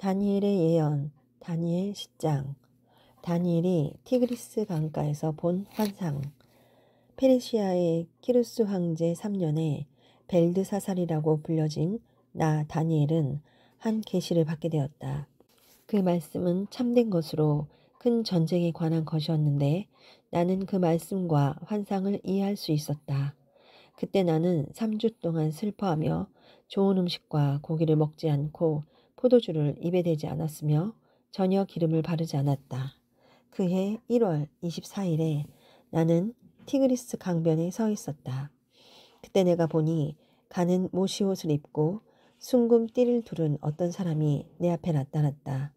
다니엘의 예언, 다니엘 10장. 다니엘이 티그리스 강가에서 본 환상. 페르시아의 키루스 황제 3년에 벨드사살이라고 불려진 나 다니엘은 한 계시를 받게 되었다. 그 말씀은 참된 것으로 큰 전쟁에 관한 것이었는데 나는 그 말씀과 환상을 이해할 수 있었다. 그때 나는 3주 동안 슬퍼하며 좋은 음식과 고기를 먹지 않고 포도주를 입에 대지 않았으며 전혀 기름을 바르지 않았다. 그해 1월 24일에 나는 티그리스 강변에 서 있었다. 그때 내가 보니 가는 모시옷을 입고 숭금 띠를 두른 어떤 사람이 내 앞에 나타났다.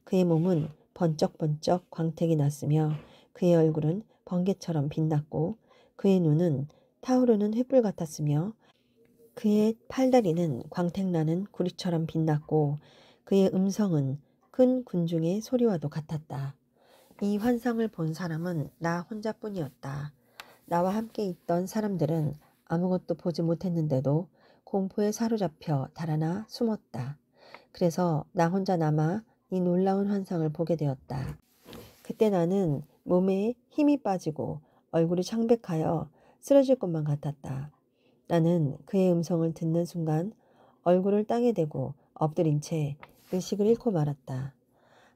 그의 몸은 번쩍번쩍 광택이 났으며 그의 얼굴은 번개처럼 빛났고 그의 눈은 타오르는 횃불 같았으며 그의 팔다리는 광택나는 구리처럼 빛났고 그의 음성은 큰 군중의 소리와도 같았다. 이 환상을 본 사람은 나 혼자뿐이었다. 나와 함께 있던 사람들은 아무것도 보지 못했는데도 공포에 사로잡혀 달아나 숨었다. 그래서 나 혼자 남아 이 놀라운 환상을 보게 되었다. 그때 나는 몸에 힘이 빠지고 얼굴이 창백하여 쓰러질 것만 같았다. 나는 그의 음성을 듣는 순간 얼굴을 땅에 대고 엎드린 채 의식을 잃고 말았다.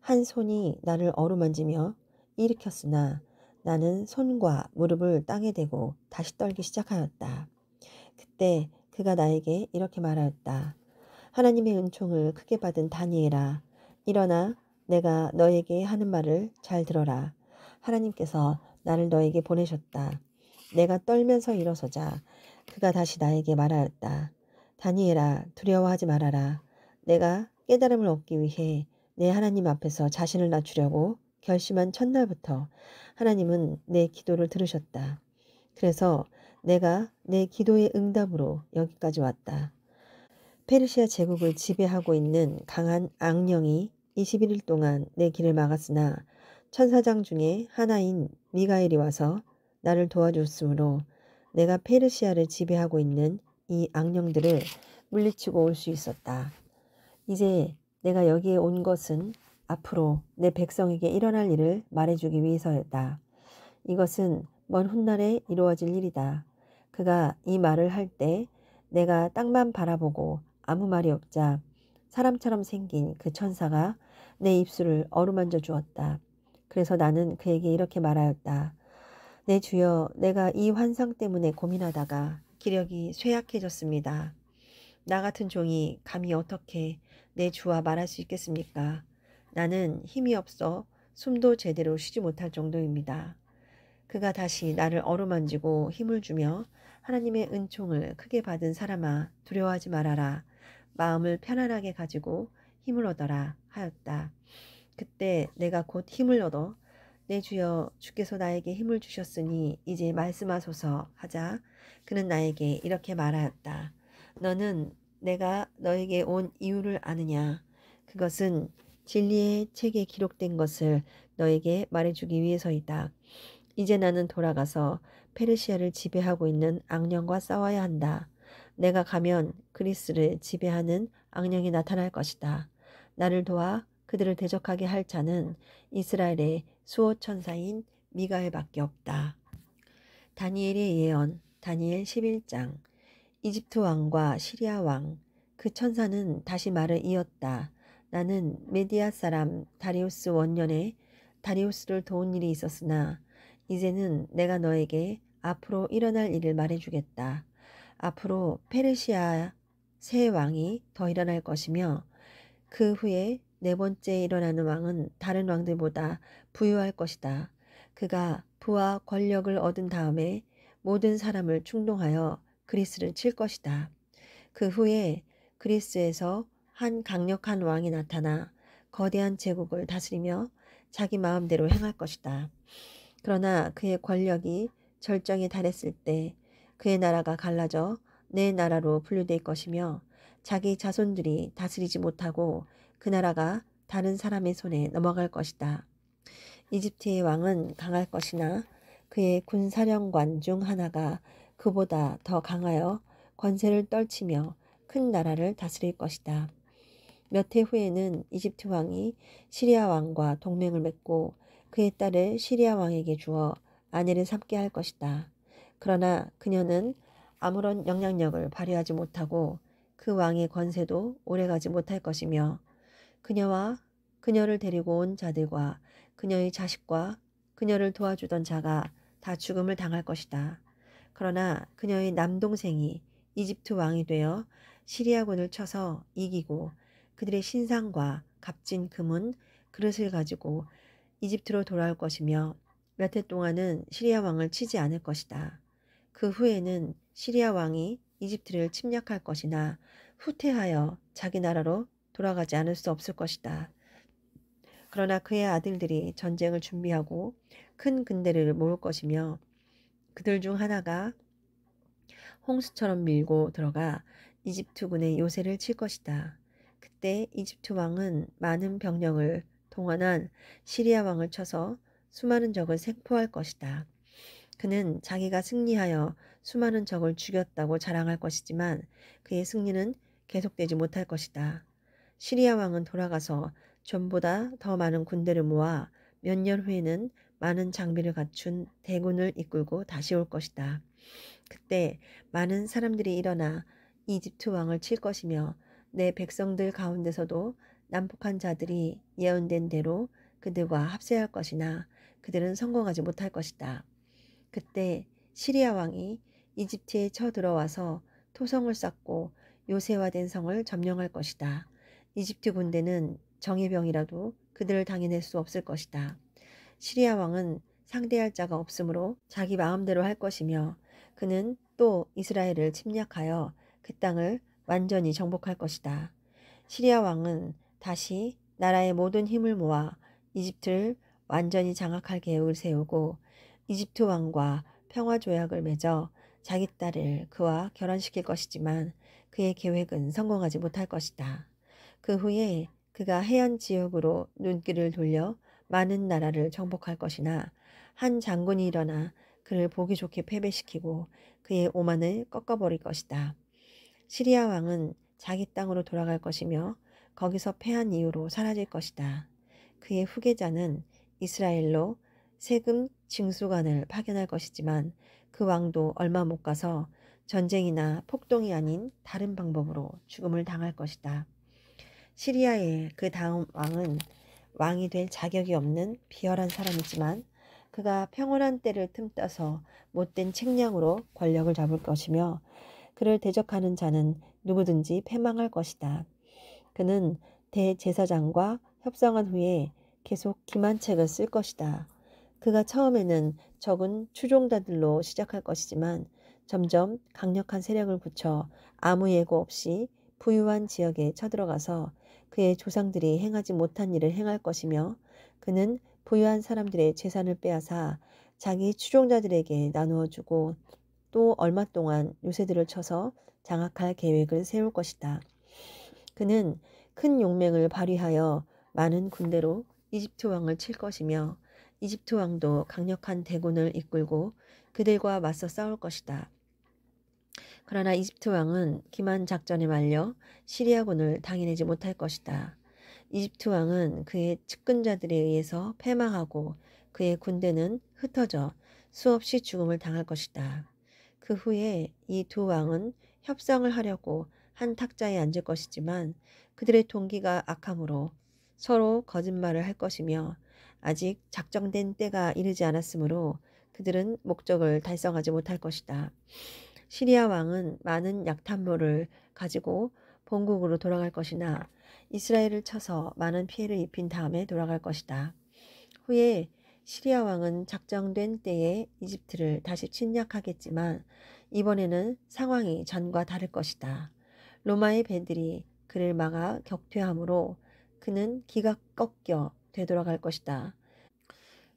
한 손이 나를 어루만지며 일으켰으나 나는 손과 무릎을 땅에 대고 다시 떨기 시작하였다. 그때 그가 나에게 이렇게 말하였다. 하나님의 은총을 크게 받은 다니엘아, 일어나 내가 너에게 하는 말을 잘 들어라. 하나님께서 나를 너에게 보내셨다. 내가 떨면서 일어서자 그가 다시 나에게 말하였다. 다니엘아, 두려워하지 말아라. 내가 깨달음을 얻기 위해 내 하나님 앞에서 자신을 낮추려고 결심한 첫날부터 하나님은 내 기도를 들으셨다. 그래서 내가 내 기도의 응답으로 여기까지 왔다. 페르시아 제국을 지배하고 있는 강한 악령이 21일 동안 내 길을 막았으나 천사장 중에 하나인 미가엘이 와서 나를 도와줬으므로 내가 페르시아를 지배하고 있는 이 악령들을 물리치고 올 수 있었다. 이제 내가 여기에 온 것은 앞으로 내 백성에게 일어날 일을 말해주기 위해서였다. 이것은 먼 훗날에 이루어질 일이다. 그가 이 말을 할 때 내가 땅만 바라보고 아무 말이 없자 사람처럼 생긴 그 천사가 내 입술을 어루만져 주었다. 그래서 나는 그에게 이렇게 말하였다. 내 주여, 내가 이 환상 때문에 고민하다가 기력이 쇠약해졌습니다. 나 같은 종이 감히 어떻게 내 주와 말할 수 있겠습니까? 나는 힘이 없어 숨도 제대로 쉬지 못할 정도입니다. 그가 다시 나를 어루만지고 힘을 주며 하나님의 은총을 크게 받은 사람아, 두려워하지 말아라. 마음을 편안하게 가지고 힘을 얻어라 하였다. 그때 내가 곧 힘을 얻어 내 주여, 주께서 나에게 힘을 주셨으니 이제 말씀하소서 하자 그는 나에게 이렇게 말하였다. 너는 내가 너에게 온 이유를 아느냐? 그것은 진리의 책에 기록된 것을 너에게 말해주기 위해서이다. 이제 나는 돌아가서 페르시아를 지배하고 있는 악령과 싸워야 한다. 내가 가면 그리스를 지배하는 악령이 나타날 것이다. 나를 도와 그들을 대적하게 할 자는 이스라엘의 수호 천사인 미가엘밖에 없다. 다니엘의 예언, 다니엘 11장. 이집트 왕과 시리아 왕, 그 천사는 다시 말을 이었다. 나는 메디아 사람 다리우스 원년에 다리우스를 도운 일이 있었으나 이제는 내가 너에게 앞으로 일어날 일을 말해주겠다. 앞으로 페르시아 새 왕이 더 일어날 것이며 그 후에 네 번째 일어나는 왕은 다른 왕들보다 부유할 것이다. 그가 부와 권력을 얻은 다음에 모든 사람을 충동하여 그리스를 칠 것이다. 그 후에 그리스에서 한 강력한 왕이 나타나 거대한 제국을 다스리며 자기 마음대로 행할 것이다. 그러나 그의 권력이 절정에 달했을 때 그의 나라가 갈라져 내 나라로 분류될 것이며 자기 자손들이 다스리지 못하고 그 나라가 다른 사람의 손에 넘어갈 것이다. 이집트의 왕은 강할 것이나 그의 군사령관 중 하나가 그보다 더 강하여 권세를 떨치며 큰 나라를 다스릴 것이다. 몇 해 후에는 이집트 왕이 시리아 왕과 동맹을 맺고 그의 딸을 시리아 왕에게 주어 아내를 삼게 할 것이다. 그러나 그녀는 아무런 영향력을 발휘하지 못하고 그 왕의 권세도 오래가지 못할 것이며 그녀와 그녀를 데리고 온 자들과 그녀의 자식과 그녀를 도와주던 자가 다 죽음을 당할 것이다. 그러나 그녀의 남동생이 이집트 왕이 되어 시리아군을 쳐서 이기고 그들의 신상과 값진 금은 그릇을 가지고 이집트로 돌아올 것이며 몇 해 동안은 시리아 왕을 치지 않을 것이다. 그 후에는 시리아 왕이 이집트를 침략할 것이나 후퇴하여 자기 나라로 돌아가지 않을 수 없을 것이다. 그러나 그의 아들들이 전쟁을 준비하고 큰 군대를 모을 것이며 그들 중 하나가 홍수처럼 밀고 들어가 이집트군의 요새를 칠 것이다. 그때 이집트 왕은 많은 병력을 동원한 시리아 왕을 쳐서 수많은 적을 생포할 것이다. 그는 자기가 승리하여 수많은 적을 죽였다고 자랑할 것이지만 그의 승리는 계속되지 못할 것이다. 시리아 왕은 돌아가서 전보다 더 많은 군대를 모아 몇 년 후에는 많은 장비를 갖춘 대군을 이끌고 다시 올 것이다. 그때 많은 사람들이 일어나 이집트 왕을 칠 것이며 내 백성들 가운데서도 난폭한 자들이 예언된 대로 그들과 합세할 것이나 그들은 성공하지 못할 것이다. 그때 시리아 왕이 이집트에 쳐들어와서 토성을 쌓고 요새화된 성을 점령할 것이다. 이집트 군대는 정예병이라도 그들을 당해낼 수 없을 것이다. 시리아 왕은 상대할 자가 없으므로 자기 마음대로 할 것이며 그는 또 이스라엘을 침략하여 그 땅을 완전히 정복할 것이다. 시리아 왕은 다시 나라의 모든 힘을 모아 이집트를 완전히 장악할 계획을 세우고 이집트 왕과 평화조약을 맺어 자기 딸을 그와 결혼시킬 것이지만 그의 계획은 성공하지 못할 것이다. 그 후에 그가 해안 지역으로 눈길을 돌려 많은 나라를 정복할 것이나 한 장군이 일어나 그를 보기 좋게 패배시키고 그의 오만을 꺾어버릴 것이다. 시리아 왕은 자기 땅으로 돌아갈 것이며 거기서 패한 이후로 사라질 것이다. 그의 후계자는 이스라엘로 세금 징수관을 파견할 것이지만 그 왕도 얼마 못 가서 전쟁이나 폭동이 아닌 다른 방법으로 죽음을 당할 것이다. 시리아의 그 다음 왕은 왕이 될 자격이 없는 비열한 사람이지만 그가 평온한 때를 틈타서 못된 책량으로 권력을 잡을 것이며 그를 대적하는 자는 누구든지 패망할 것이다. 그는 대제사장과 협상한 후에 계속 기만책을 쓸 것이다. 그가 처음에는 적은 추종자들로 시작할 것이지만 점점 강력한 세력을 굳혀 아무 예고 없이 부유한 지역에 쳐들어가서 그의 조상들이 행하지 못한 일을 행할 것이며 그는 부유한 사람들의 재산을 빼앗아 자기 추종자들에게 나누어 주고 또 얼마 동안 요새들을 쳐서 장악할 계획을 세울 것이다. 그는 큰 용맹을 발휘하여 많은 군대로 이집트 왕을 칠 것이며 이집트 왕도 강력한 대군을 이끌고 그들과 맞서 싸울 것이다. 그러나 이집트 왕은 기만 작전에 말려 시리아군을 당해내지 못할 것이다. 이집트 왕은 그의 측근자들에 의해서 패망하고 그의 군대는 흩어져 수없이 죽음을 당할 것이다. 그 후에 이 두 왕은 협상을 하려고 한 탁자에 앉을 것이지만 그들의 동기가 악함으로 서로 거짓말을 할 것이며 아직 작정된 때가 이르지 않았으므로 그들은 목적을 달성하지 못할 것이다. 시리아 왕은 많은 약탄물을 가지고 본국으로 돌아갈 것이나 이스라엘을 쳐서 많은 피해를 입힌 다음에 돌아갈 것이다. 후에 시리아 왕은 작정된 때에 이집트를 다시 침략하겠지만 이번에는 상황이 전과 다를 것이다. 로마의 배들이 그를 막아 격퇴하므로 그는 기가 꺾여 되돌아갈 것이다.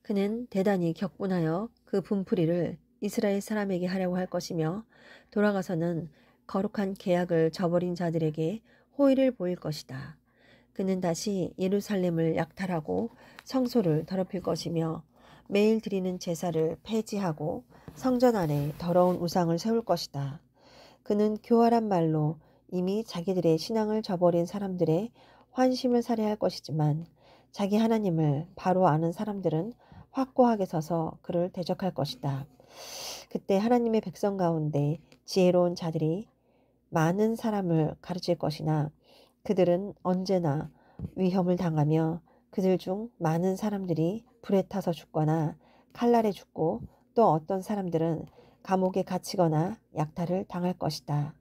그는 대단히 격분하여 그 분풀이를 이스라엘 사람에게 하려고 할 것이며 돌아가서는 거룩한 계약을 저버린 자들에게 호의를 보일 것이다. 그는 다시 예루살렘을 약탈하고 성소를 더럽힐 것이며 매일 드리는 제사를 폐지하고 성전 안에 더러운 우상을 세울 것이다. 그는 교활한 말로 이미 자기들의 신앙을 저버린 사람들의 환심을 살해할 것이지만 자기 하나님을 바로 아는 사람들은 확고하게 서서 그를 대적할 것이다. 그때 하나님의 백성 가운데 지혜로운 자들이 많은 사람을 가르칠 것이나 그들은 언제나 위험을 당하며 그들 중 많은 사람들이 불에 타서 죽거나 칼날에 죽고 또 어떤 사람들은 감옥에 갇히거나 약탈을 당할 것이다.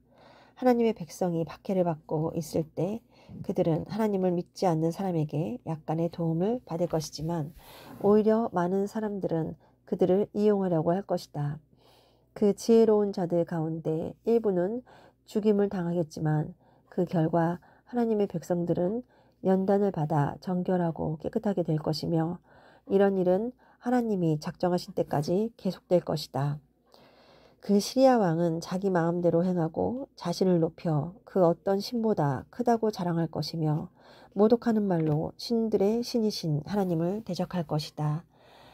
하나님의 백성이 박해를 받고 있을 때 그들은 하나님을 믿지 않는 사람에게 약간의 도움을 받을 것이지만 오히려 많은 사람들은 그들을 이용하려고 할 것이다. 그 지혜로운 자들 가운데 일부는 죽임을 당하겠지만 그 결과 하나님의 백성들은 연단을 받아 정결하고 깨끗하게 될 것이며 이런 일은 하나님이 작정하신 때까지 계속될 것이다. 그 시리아 왕은 자기 마음대로 행하고 자신을 높여 그 어떤 신보다 크다고 자랑할 것이며 모독하는 말로 신들의 신이신 하나님을 대적할 것이다.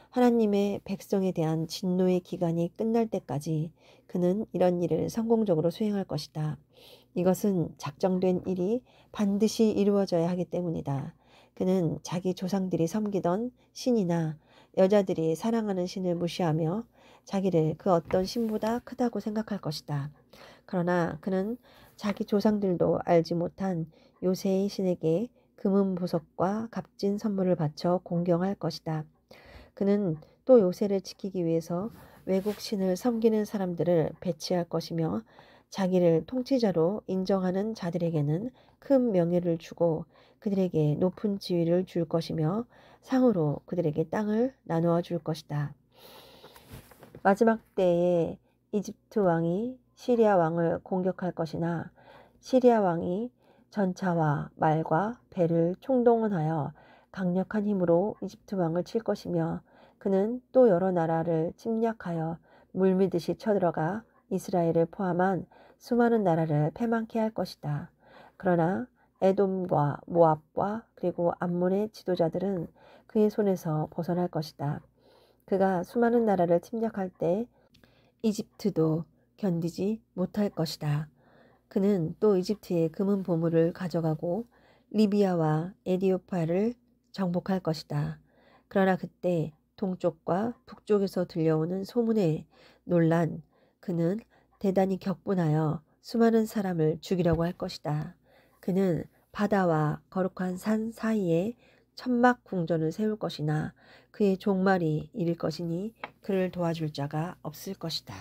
하나님의 백성에 대한 진노의 기간이 끝날 때까지 그는 이런 일을 성공적으로 수행할 것이다. 이것은 작정된 일이 반드시 이루어져야 하기 때문이다. 그는 자기 조상들이 섬기던 신이나 여자들이 사랑하는 신을 무시하며 자기를 그 어떤 신보다 크다고 생각할 것이다. 그러나 그는 자기 조상들도 알지 못한 요새의 신에게 금은 보석과 값진 선물을 바쳐 공경할 것이다. 그는 또 요새를 지키기 위해서 외국 신을 섬기는 사람들을 배치할 것이며 자기를 통치자로 인정하는 자들에게는 큰 명예를 주고 그들에게 높은 지위를 줄 것이며 상으로 그들에게 땅을 나누어 줄 것이다. 마지막 때에 이집트 왕이 시리아 왕을 공격할 것이나 시리아 왕이 전차와 말과 배를 총동원하여 강력한 힘으로 이집트 왕을 칠 것이며 그는 또 여러 나라를 침략하여 물밀듯이 쳐들어가 이스라엘을 포함한 수많은 나라를 패망케 할 것이다. 그러나 에돔과 모압과 그리고 암몬의 지도자들은 그의 손에서 벗어날 것이다. 그가 수많은 나라를 침략할 때 이집트도 견디지 못할 것이다. 그는 또 이집트의 금은 보물을 가져가고 리비아와 에디오피아를 정복할 것이다. 그러나 그때 동쪽과 북쪽에서 들려오는 소문에 놀란 그는 대단히 격분하여 수많은 사람을 죽이려고 할 것이다. 그는 바다와 거룩한 산 사이에 천막 궁전을 세울 것이나 그의 종말이 이를 것이니 그를 도와줄 자가 없을 것이다.